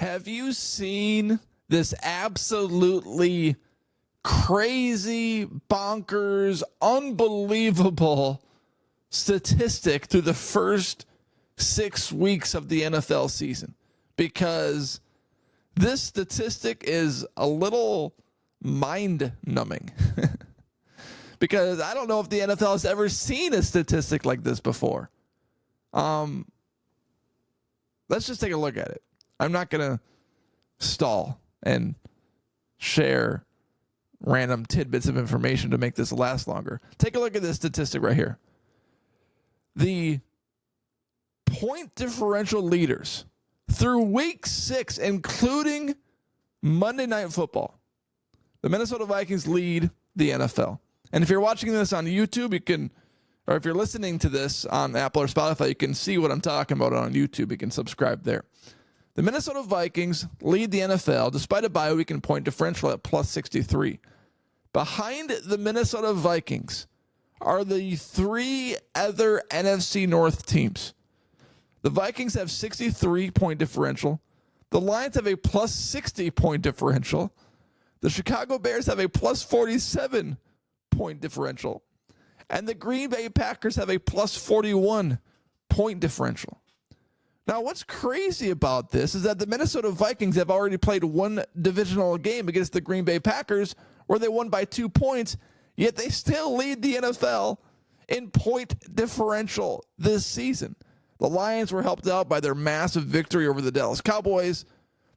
Have you seen this absolutely crazy, bonkers, unbelievable statistic through the first 6 weeks of the NFL season? Because this statistic is a little mind-numbing. Because I don't know if the NFL has ever seen a statistic like this before. Let's just take a look at it. I'm not going to stall and share random tidbits of information to make this last longer. Take a look at this statistic right here. The point differential leaders through week 6, including Monday Night Football, the Minnesota Vikings lead the NFL. And if you're watching this on YouTube, you can, or if you're listening to this on Apple or Spotify, you can see what I'm talking about on YouTube. You can subscribe there. The Minnesota Vikings lead the NFL despite a bye week and point differential at plus 63. Behind the Minnesota Vikings are the 3 other NFC North teams. The Vikings have 63-point differential. The Lions have a plus 60-point differential. The Chicago Bears have a plus 47-point differential. And the Green Bay Packers have a plus 41-point differential. Now, what's crazy about this is that the Minnesota Vikings have already played one divisional game against the Green Bay Packers where they won by 2 points, yet they still lead the NFL in point differential this season. The Lions were helped out by their massive victory over the Dallas Cowboys.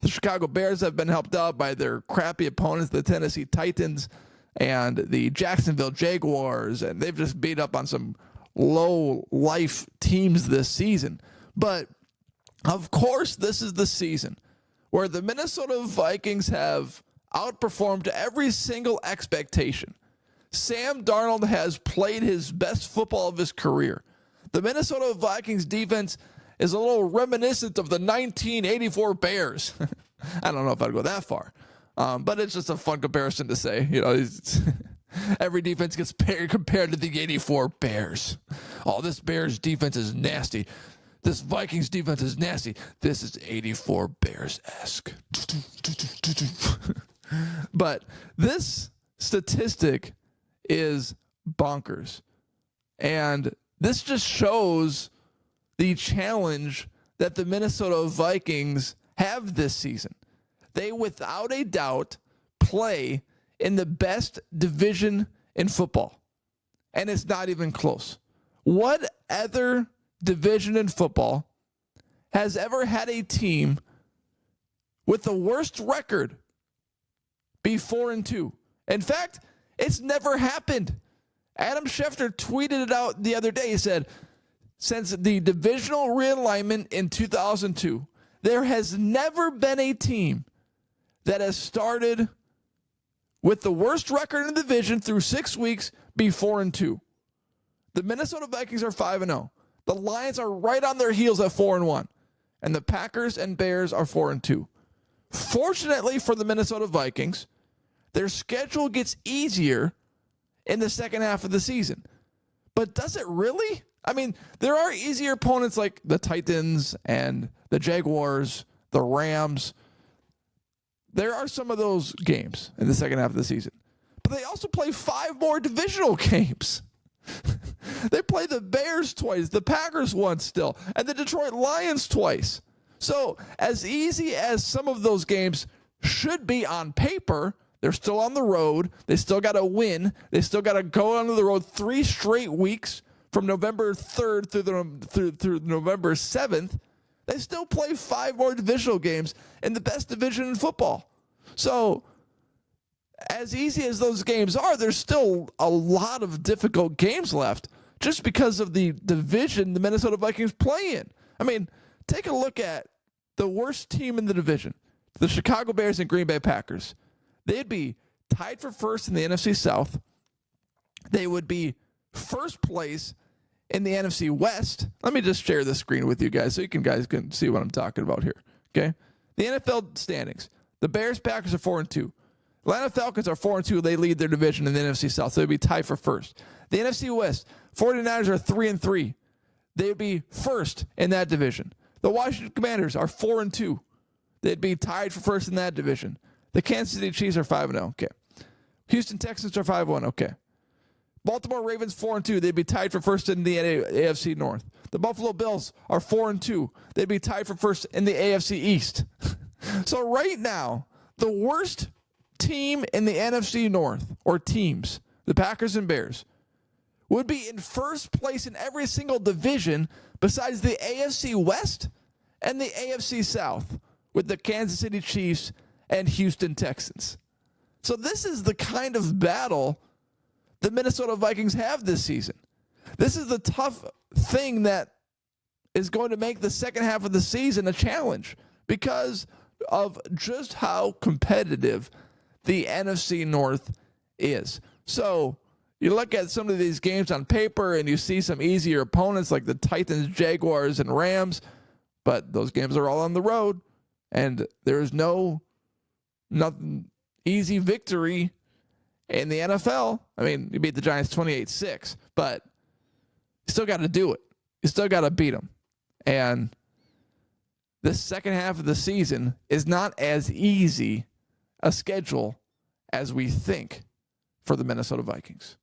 The Chicago Bears have been helped out by their crappy opponents, the Tennessee Titans and the Jacksonville Jaguars, and they've just beat up on some low-life teams this season. But, of course, this is the season where the Minnesota Vikings have outperformed every single expectation. Sam Darnold has played his best football of his career. The Minnesota Vikings defense is a little reminiscent of the 1984 Bears. I don't know if I'd go that far, but it's just a fun comparison to say. You know, every defense gets compared to the 84 Bears. Oh, this Bears defense is nasty. This Vikings defense is nasty. This is 84 Bears-esque. But this statistic is bonkers. And this just shows the challenge that the Minnesota Vikings have this season. They, without a doubt, play in the best division in football. And it's not even close. What other division in football has ever had a team with the worst record be 4-2? In fact, it's never happened. Adam Schefter tweeted it out the other day. He said, since the divisional realignment in 2002, there has never been a team that has started with the worst record in the division through 6 weeks be 4-2. The Minnesota Vikings are 5-0. The Lions are right on their heels at 4-1. And the Packers and Bears are 4-2. Fortunately for the Minnesota Vikings, their schedule gets easier in the second half of the season. But does it really? I mean, there are easier opponents like the Titans and the Jaguars, the Rams. There are some of those games in the second half of the season. But they also play 5 more divisional games. They play the Bears twice, the Packers once still, and the Detroit Lions twice. So as easy as some of those games should be on paper, they're still on the road. They still got to win. They still got to go on the road 3 straight weeks from November 3rd through November 7th. They still play 5 more divisional games in the best division in football. So as easy as those games are, there's still a lot of difficult games left just because of the division the Minnesota Vikings play in. I mean, take a look at the worst team in the division, the Chicago Bears and Green Bay Packers. They'd be tied for first in the NFC South. They would be first place in the NFC West. Let me just share this screen with you guys so you guys can see what I'm talking about here. Okay? The NFL standings. The Bears, Packers are 4-2. Atlanta Falcons are 4-2. They lead their division in the NFC South, so they'd be tied for first. The NFC West, 49ers are 3-3. They would be first in that division. The Washington Commanders are 4-2. They'd be tied for first in that division. The Kansas City Chiefs are 5-0. Okay. Houston Texans are 5-1. Okay. Baltimore Ravens 4-2. They'd be tied for first in the AFC North. The Buffalo Bills are 4-2. They'd be tied for first in the AFC East. So right now, the worst team in the NFC North, or teams, the Packers and Bears, would be in first place in every single division besides the AFC West and the AFC South with the Kansas City Chiefs and Houston Texans. So this is the kind of battle the Minnesota Vikings have this season. This is the tough thing that is going to make the second half of the season a challenge because of just how competitive the NFC North is. So you look at some of these games on paper and you see some easier opponents like the Titans, Jaguars, and Rams, but those games are all on the road, and there's nothing easy victory in the NFL. I mean, you beat the Giants 28-6, but you still got to do it. You still got to beat them. And this second half of the season is not as easy a schedule as we think for the Minnesota Vikings.